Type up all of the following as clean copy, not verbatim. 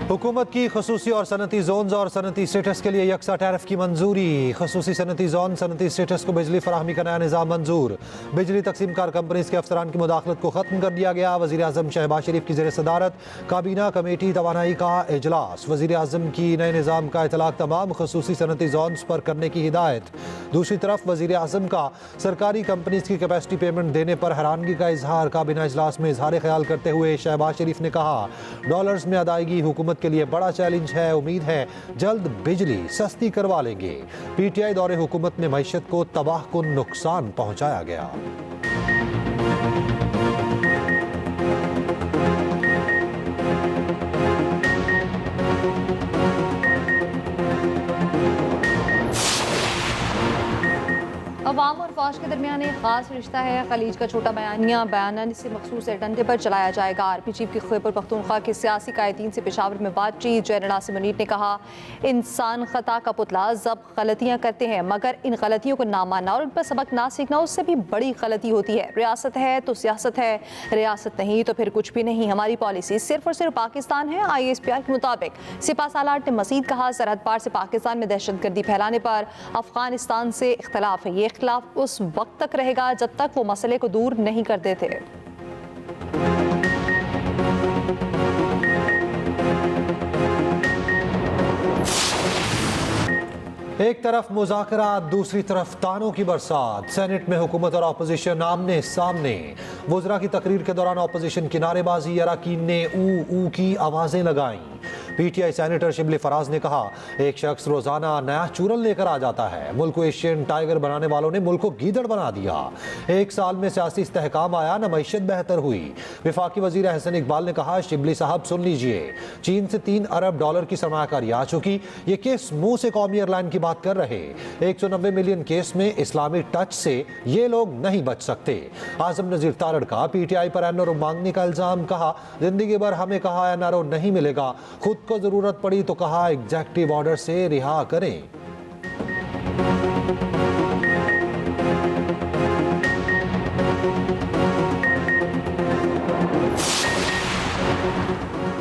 हुकूमत की खसूसी और सनती जोन और सनती स्टेटस के लिए यकसा टैरिफ की मंजूरी। खसूसी सनती जोन सनती स्टेटस को बिजली फराहमी का नया निज़ाम मंजूर। बिजली तकसीम कार कंपनीज के अफसरान की मुदाखलत को खत्म कर दिया गया। वज़ीर आज़म शहबाज शरीफ की ज़ेर सदारत काबीना कमेटी तवानाई का इजलास। वज़ीर आज़म की नए निज़ाम का इतलाक तमाम खसूसी सनती जोन पर करने की हिदायत। दूसरी तरफ वज़ीर आज़म का सरकारी कंपनीज की कैपेसिटी पेमेंट देने पर हैरानगी का इजहार। काबीना इजलास में इजहार ख्याल करते हुए शहबाज शरीफ ने कहा, डॉलर्स में अदायगी हुकूमत के लिए बड़ा चैलेंज है। उम्मीद है जल्द बिजली सस्ती करवा लेंगे। पीटीआई दौरे हुकूमत में मईशत को तबाहकुन नुकसान पहुंचाया गया। अवाम और फौज के दरमियान एक खास रिश्ता है। खलीज का छोटा बयानिया बयान से मखसूस एजेंडे पर चलाया जाएगा। आरपी चीफ की खैबर पख्तूनख्वा के सियासी कायदीन से पेशावर में बातचीत। जनरल आसिम मुनीर ने कहा, इंसान खता का पुतला, जब गलतियां करते हैं मगर इन गलतियों को ना मानना और उन पर सबक ना सीखना उससे भी बड़ी गलती होती है। रियासत है तो सियासत है, रियासत नहीं तो फिर कुछ भी नहीं। हमारी पॉलिसी सिर्फ और सिर्फ पाकिस्तान है। ISPR के मुताबिक सिपा सालार ने मजीद कहा, सरहद पार से पाकिस्तान में दहशतगर्दी फैलाने पर अफगानिस्तान से इख्तलाफ है। ये इख्तलाफ उस वक्त तक रहेगा जब तक वो मसले को दूर नहीं कर देते। एक तरफ मुज़ाकरात, दूसरी तरफ तानों की बरसात। सेनेट में हुकूमत और अपोजिशन आमने सामने। वज़रा की तकरीर के दौरान अपोजिशन की नारेबाजी, अरकान ने ऊ की आवाज़ें लगाईं। PTI सेनेटर शिबली फराज ने कहा, एक शख्स रोजाना नया चूरन लेकर आ जाता है। मुल्क को एशियन टाइगर बनाने वालों ने मुल्क को गीदड़ बना दिया। एक साल में सियासी इस्तेहकाम आया न मईशत बेहतर हुई। वफाकी वजीर अहसन इकबाल ने कहा, शिबली साहब सुन लीजिए, चीन से $3 अरब की सरमायाकारी आ चुकी। ये केस मुंह से कौमी एयरलाइन की बात कर रहे। 190 मिलियन केस में इस्लामी टच से ये लोग नहीं बच सकते। आजम नजीर तारड़ का PTI पर NRO मांगने का इल्जाम। कहा, जिंदगी भर हमें कहा NRO नहीं मिलेगा, खुद को जरूरत पड़ी तो कहा एग्जेक्टिव ऑर्डर से रिहा करें।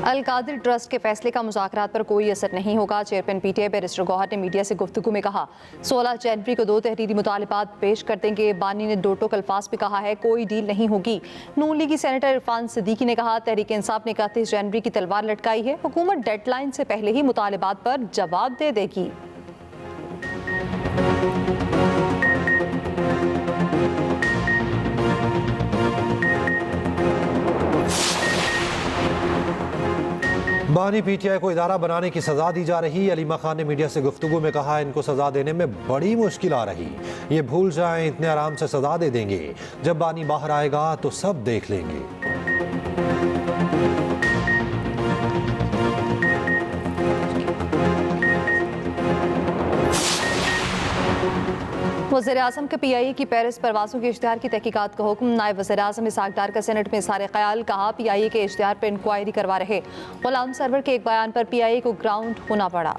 अल कादिर ट्रस्ट के फैसले का मुज़ाकरात पर कोई असर नहीं होगा। चेयरमैन PTI बैरिस्टर गौहर ने मीडिया से गुफ्तगू में कहा, 16 जनवरी को 2 तहरीरी मुतालिबात पेश कर देंगे। बानी ने दो टोक अल्फाज में कहा है, कोई डील नहीं होगी। नून लीगी सेनेटर इरफान सिद्दीकी ने कहा, तहरीक इंसाफ ने 31 जनवरी की तलवार लटकाई है। हुकूमत डेडलाइन से पहले ही मुतालिबात पर जवाब दे देगी। बानी PTI को इदारा बनाने की सजा दी जा रही। अलीमा खान ने मीडिया से गुफ्तगू में कहा, इनको सजा देने में बड़ी मुश्किल आ रही। ये भूल जाएं, इतने आराम से सजा दे देंगे। जब बानी बाहर आएगा तो सब देख लेंगे। वज़ीर आज़म के PIA की पेरिस परवाज़ों के इश्तिहार की तहकीकात का हुक्म। नायब वज़ीर आज़म इसहाक डार का सेनेट में इज़हार ख्याल। कहा, PIA के इश्तिहार पर इंक्वायरी करवा रहे गुलाम सरवर के एक बयान पर PIA को ग्राउंड होना पड़ा।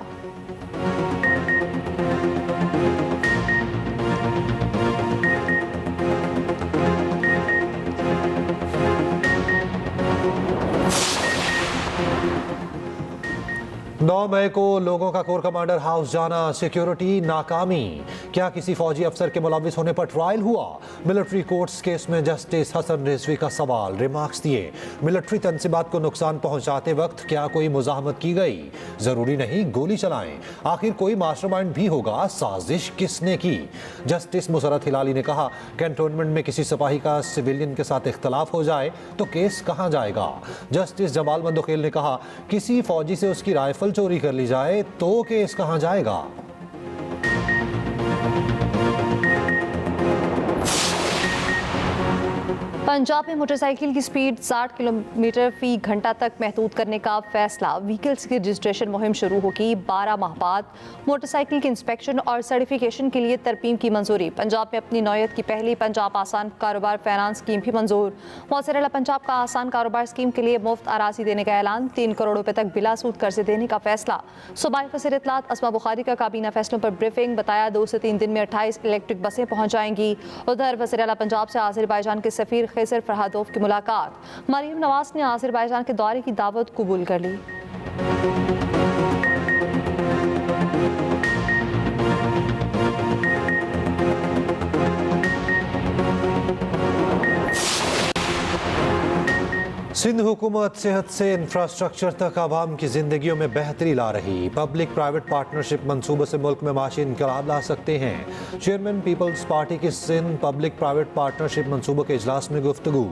नौ मई को लोगों का कोर कमांडर हाउस जाना, सिक्योरिटी नाकामी। क्या किसी फौजी अफसर के मुलविस होने पर ट्रायल हुआ? मिलिट्री कोर्ट्स केस में जस्टिस हसन रिजवी का सवाल। रिमार्क्स दिए, मिलिट्री तनसीबात को नुकसान पहुंचाते वक्त क्या कोई मुजाहमत की गई? जरूरी नहीं गोली चलाएं, आखिर कोई मास्टरमाइंड भी होगा। साजिश किसने की? जस्टिस मुसरत हिलाली ने कहा, कैंटोनमेंट में किसी सिपाही का सिविलियन के साथ इख्तलाफ हो जाए तो केस कहां जाएगा? जस्टिस जमाल मंदोखेल ने कहा, किसी फौजी से उसकी राइफल चोरी कर ली जाए तो केस कहां जाएगा? पंजाब में मोटरसाइकिल की स्पीड 60 किलोमीटर फी घंटा तक महदूद करने का फैसला। व्हीकल्स की रजिस्ट्रेशन मुहिम शुरू होगी। 12 माह बाद मोटरसाइकिल की इंस्पेक्शन और सर्टिफिकेशन के लिए तरमीम की मंजूरी। पंजाब में अपनी नौयत की पहली पंजाब आसान कारोबार फाइनेंस स्कीम भी मंजूर। मौसर पंजाब का आसान कारोबार स्कीम के लिए मुफ्त अराजी देने का ऐलान। 3 करोड़ रुपए तक बिला सूद कर्जे देने का फैसला। सूबाई वज़ीर इत्तलात अस्मा बुखारी का काबीना फैसलों पर ब्रीफिंग। बताया 2 से 3 दिन में 28 इलेक्ट्रिक बसें पहुंच जाएंगी। उधर वज़ीर आला पंजाब से आज़रबाईजान के सफीर खैसर फरहादोव की मुलाकात। मरीम नवाज ने आज़रबाईजान के दौरे की दावत कबूल कर ली। सिंध हुकूमत सेहत से इंफ्रास्ट्रक्चर तक आवाम की जिंदगियों में बेहतरी ला रही। पब्लिक प्राइवेट पार्टनरशिप मंसूबे से मुल्क में माशी इनकलाब ला सकते हैं। चेयरमैन पीपल्स पार्टी की सिंध पब्लिक प्राइवेट पार्टनरशिप मंसूबे के इजलास में गुफ्तगू।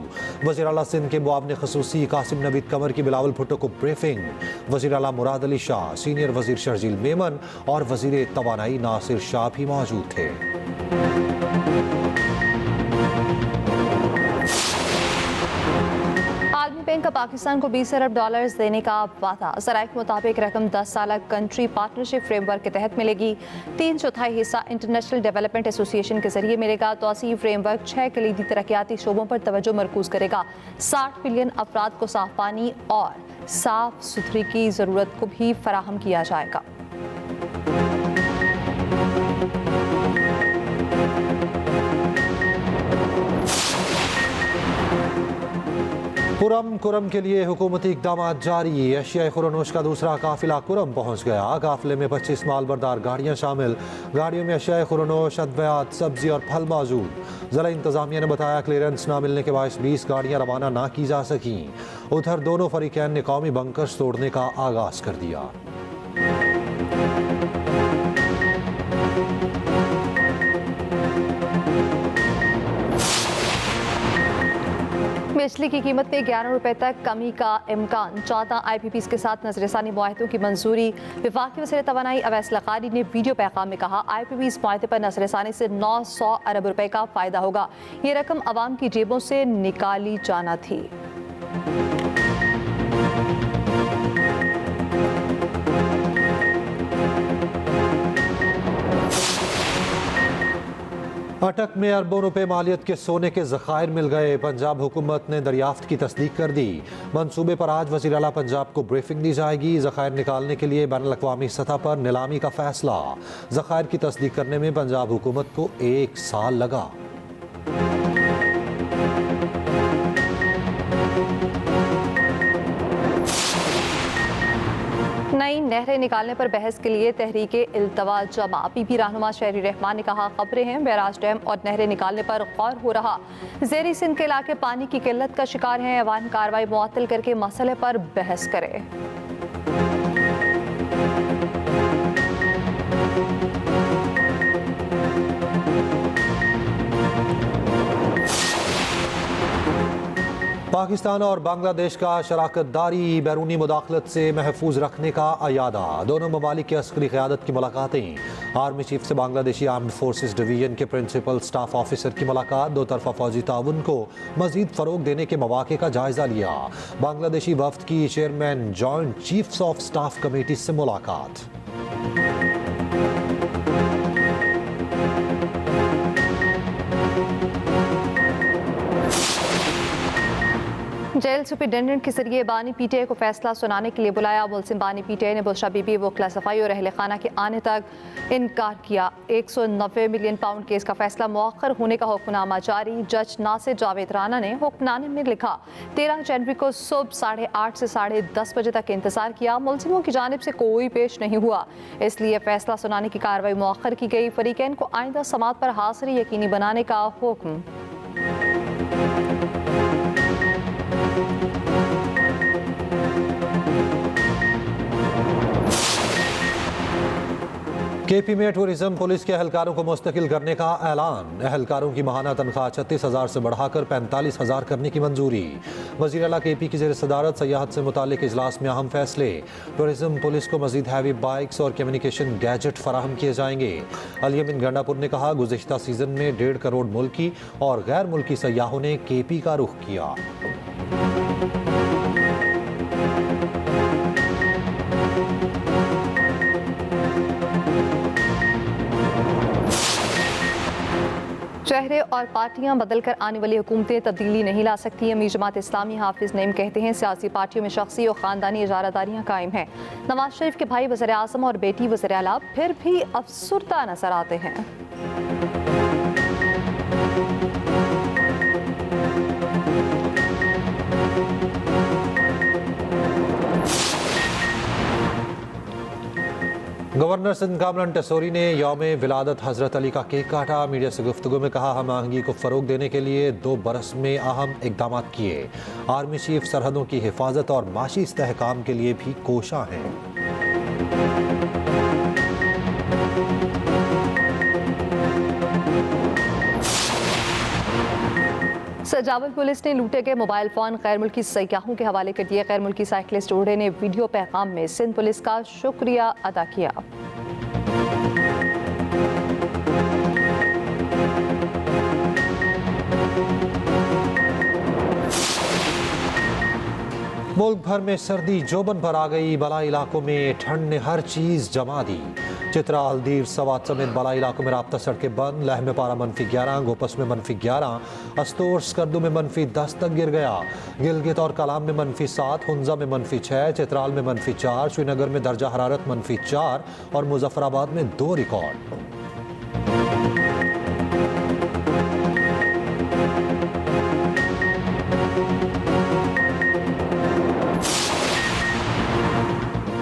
वज़ीर आला सिंध के मुआविन ख़ुसूसी कासिम नवीद कमर की बिलावल भुट्टो को ब्रीफिंग। वज़ीर आला मुराद अली शाह, सीनियर वज़ीर शर्जील मेमन और वज़ीर तवानाई नासिर शाह भी मौजूद थे। आलमी बैंक का पाकिस्तान को 20 अरब डॉलर्स देने का वादा। ज़राए के मुताबिक रकम 10 साल कंट्री पार्टनरशिप फ्रेमवर्क के तहत मिलेगी। 3/4 हिस्सा इंटरनेशनल डेवलपमेंट एसोसिएशन के जरिए मिलेगा। तोसी फ्रेमवर्क 6 कलीदी तरक्याती शोबों पर तवज्जो मरकूज करेगा। 60 मिलियन अफराद को साफ पानी और साफ सुथरी की ज़रूरत को भी फराहम किया जाएगा। कुरम कुरम के लिए हुकूमती इकदाम जारी। एशियाई खुरनोश का दूसरा काफिला कुरम पहुंच गया। काफिले में 25 मालबरदार गाड़ियां शामिल। गाड़ियों में एशियाई खुरनोश, अद्वियात, सब्जी और फल मौजूद। ज़िला इंतजामिया ने बताया क्लियरेंस न मिलने के बायस 20 गाड़ियां रवाना ना की जा सकी। उधर दोनों फरीकैन ने कौमी बंकर्स तोड़ने का आगाज कर दिया। बिजली की कीमत में 11 रुपए तक कमी का इम्कान। 14 IPPs के साथ नजरसानी मुआहदों की मंजूरी। वफाकी वज़ीर तवानाई अवैस लक़ारी ने वीडियो पैगाम में कहा, IPPs मुआहदे पर नजरसानी से 900 अरब रुपए का फायदा होगा। ये रकम आवाम की जेबों से निकाली जाना थी। अटक में अरबों रुपए मालियत के सोने के ज़खायर मिल गए। पंजाब हुकूमत ने दरियाफ्त की तस्दीक कर दी। मंसूबे पर आज वज़ीर आला पंजाब को ब्रीफिंग दी जाएगी। ज़खायर निकालने के लिए बैनुल अक़वामी सतह पर नीलामी का फैसला। ज़खायर की तस्दीक करने में पंजाब हुकूमत को 1 साल लगा। नई नहरें निकालने पर बहस के लिए तहरीके इल्तवा जमा। PP रहनुमा शहरी रहमान ने कहा, खबरें हैं बैराज डैम और नहरें निकालने पर गौर हो रहा। ज़ेरी सिंध के इलाके पानी की किल्लत का शिकार हैं। ऐवान कार्रवाई मुअत्तल करके मसले पर बहस करे। पाकिस्तान और बांग्लादेश का शराकतदारी बैरूनी मुदाखलत से महफूज रखने का अयादा। दोनों ममालिक की अस्करी क़यादत की मुलाकातें। आर्मी चीफ से बांग्लादेशी आर्म्ड फोर्सेस डिवीजन के प्रिंसिपल स्टाफ ऑफिसर की मुलाकात। दो तरफा फौजी ताउन को मजीद फ़रोग देने के मौके का जायजा लिया। बांग्लादेशी वफ्द की chairman joint chiefs of staff committee से मुलाकात। जेल सुपरिटेंडेंट के जरिए बानी PTI को फैसला सुनाने के लिए बुलाया। मुलजिम बानी PTI ने बुशरा बीबी वकला सफाई और अहल खाना के आने तक इनकार किया। 190 मिलियन पाउंड केस का फैसला मौखर होने का हुक्मनामा जारी। जज नासिर जावेद राना ने हुक्मनामे में लिखा, 13 जनवरी को सुबह 8:30 से 10:30 बजे तक इंतजार किया। मुलजिमों की जानिब से कोई पेश नहीं हुआ, इसलिए फैसला सुनाने की कार्रवाई मौखर की गई। फरीकैन को आइंदा समाअत पर हाजिरी यकीनी बनाने का हुक्म। KP में टूरिज्म पुलिस के एहलकारों को मुस्तकिल करने का ऐलान। एहलकारों की माहाना तनख्वाह 36,000 से बढ़ाकर 45,000 करने की मंजूरी। वज़ीर आला KP की ज़ेर सदारत सयाहत से मुतालिक इजलास में अहम फैसले। टूरिज्म पुलिस को मजीद हैवी बाइक्स और कम्युनिकेशन गैजेट फराहम किए जाएंगे। अलियमिन गंडापुर ने कहा, गुज़िश्ता सीजन में 1.5 करोड़ मुल्की और गैर मुल्की सयाहों ने KP का रुख किया। चेहरे और पार्टियां बदलकर आने वाली हुकूमतें तब्दीली नहीं ला सकती। अमीर जमात इस्लामी हाफिज नईम कहते हैं, सियासी पार्टियों में शख्सी और ख़ानदानी इजारादारियां कायम हैं। नवाज शरीफ के भाई वज़ीर आज़म और बेटी वज़ीर आला फिर भी अफसुर्दा नजर आते हैं। गवर्नर सिंध कामरान टेसोरी ने यौम विलादत हजरत अली का केक काटा। मीडिया से गुफ्तगू में कहा, हम आहंगी को फरोग देने के लिए 2 बरस में अहम इकदाम किए। आर्मी चीफ सरहदों की हिफाजत और माशी इस्तेहकाम के लिए भी कोशां हैं। सजावल पुलिस ने लूटे गए मोबाइल फोन गैर मुल्की सयाहों के हवाले कर दिए। गैर मुल्की साइकिलिस्ट जोड़े ने वीडियो पैगाम में सिंध पुलिस का शुक्रिया अदा किया। मुल्क भर में सर्दी जोबन पर आ गई। बलाई इलाकों में ठंड ने हर चीज जमा दी। चित्रा, हल्दीर, सवात समेत बलाई इलाकों में राब्ता सड़कें बंद। लह में पारा -11, गोपस में -11, अस्तोर स्कर्दू में -10 तक गिर गया। गिलगित और कलाम में -7, हुंजा में -6, चित्राल में -4, श्रीनगर में दर्जा हरारत -4 और मुजफ्फराबाद में 2 रिकॉर्ड।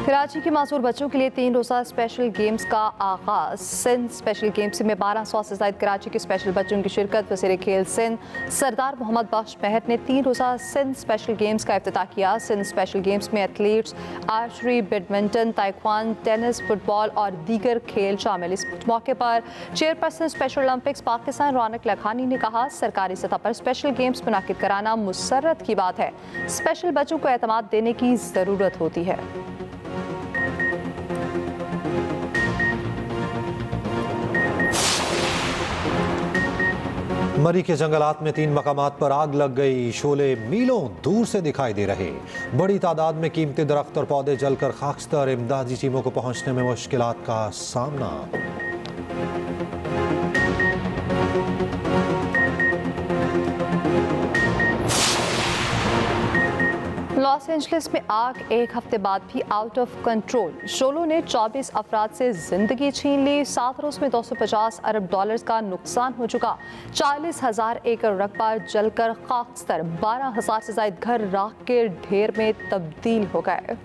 कराची के मासूर बच्चों के लिए 3 रोज़ा स्पेशल गेम्स का आगाज। सिंध स्पेशल गेम्स में 1200 से ज़ायद कराची के स्पेशल बच्चों की शिरकत। वज़ीर खेल सिंध सरदार मोहम्मद बख्श महर ने 3 रोज़ा सिंध स्पेशल गेम्स का इफ्तिताह किया। सिंध स्पेशल गेम्स में athletes archery, badminton, taekwondo, tennis, football और दीगर खेल शामिल। इस मौके पर चेयरपर्सन स्पेशल ओलंपिक्स पाकिस्तान रौनक लखानी ने कहा, सरकारी सतह पर स्पेशल गेम्स मुनाकिद कराना मुसर्रत की बात है। स्पेशल बच्चों को एतमाद देने की ज़रूरत होती है। मरी के जंगलात में 3 मकामात पर आग लग गई। शोले मीलों दूर से दिखाई दे रहे। बड़ी तादाद में कीमती दरख्त और पौधे जलकर खाकस्तर। इमदादी टीमों को पहुंचने में मुश्किलात का सामना। लॉस एंजलिस में आग 1 हफ्ते बाद भी आउट ऑफ कंट्रोल। शोलों ने 24 अफराद से जिंदगी छीन ली। 7 रोज में $250 अरब का नुकसान हो चुका। 40,000 एकड़ रकबा जलकर खाकस्तर। 12,000 से ज्यादा घर राख के ढेर में तब्दील हो गए।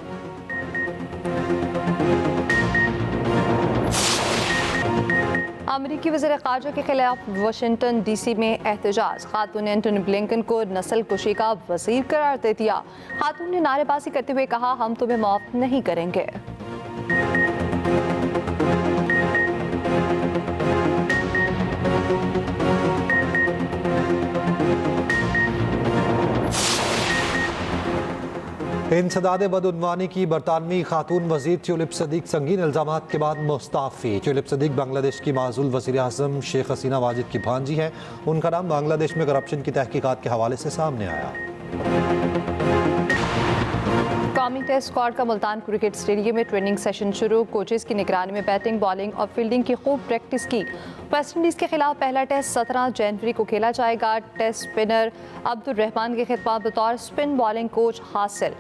अमेरिकी वज़ीर ख़ारजा के खिलाफ वाशिंगटन DC में एहतजाज। खातून ने एंटनी ब्लिंकन को नस्ल कुशी का वज़ीर करार दे दिया। खातून ने नारेबाजी करते हुए कहा, हम तुम्हें माफ़ नहीं करेंगे। इंसदाद बदउनवानी की बरतानवी खातून वजीर ट्यूलिप सदीक संगीन इल्जामात के बाद मुस्ताफ़ी। ट्यूलिप सदीक बांग्लादेश की माजूल वज़ीर आज़म शेख हसीना वाजिद की भांजी हैं। उनका नाम बांग्लादेश में करप्शन की तहकीकात के हवाले से सामने आया। कौमी टेस्ट स्क्वाड का मुल्तान क्रिकेट स्टेडियम में ट्रेनिंग सेशन शुरू। कोचेस की निगरानी में बैटिंग, बॉलिंग और फील्डिंग की खूब प्रैक्टिस की। वेस्ट इंडीज़ के खिलाफ पहला टेस्ट 17 जनवरी को खेला जाएगा। टेस्ट स्पिनर अब्दुल रहमान के खिताब बतौर स्पिन बॉलिंग कोच हासिल।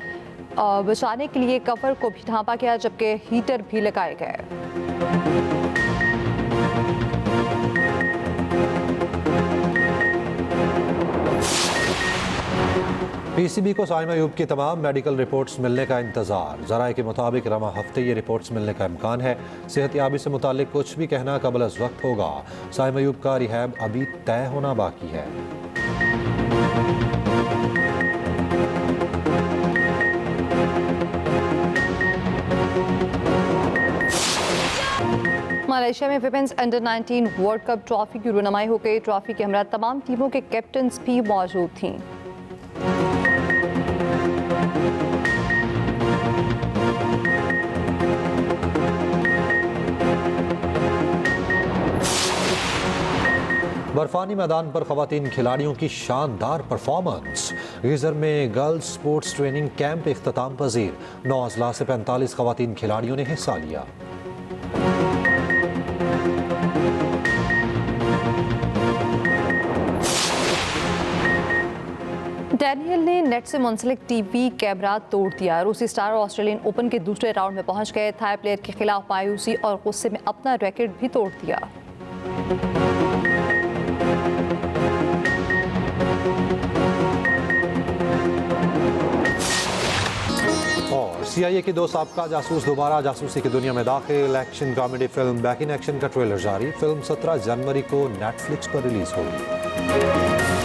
बचाने के लिए कवर को भी ढांपा गया, जबकि हीटर भी लगाए गए। PCB को साइमा अयूब की तमाम मेडिकल रिपोर्ट्स मिलने का इंतजार। ज़राए के मुताबिक रवा हफ्ते ये रिपोर्ट्स मिलने का इम्कान है। सेहतयाबी से मुतालिक कुछ भी कहना कबल अज़ वक्त होगा। साइमा अयूब का रिहैब अभी तय होना बाकी है। मलेशिया में women's under 19 world cup trophy की रुनमाई हो गई। ट्रॉफी के हमरा तमाम टीमों के कैप्टन्स भी मौजूद थीं। बर्फानी मैदान पर खवातीन खिलाड़ियों की शानदार परफॉर्मेंस। गिजर में गर्ल्स स्पोर्ट्स ट्रेनिंग कैंप इख्तिताम पजीर। 9 अजला से 45 खवातीन खिलाड़ियों ने हिस्सा लिया। डैनियल ने नेट से मुंसलिक टीवी कैमरा तोड़ दिया। रूसी स्टार ऑस्ट्रेलियन ओपन के दूसरे राउंड में पहुंच गए। थाई प्लेयर के खिलाफ मायूसी और गुस्से में अपना रैकेट भी तोड़ दिया। और CIA के 2 साबका जासूस दोबारा जासूसी की दुनिया में दाखिल। Action comedy film back in action का ट्रेलर जारी। फिल्म 17 जनवरी को नेटफ्लिक्स पर रिलीज होगी।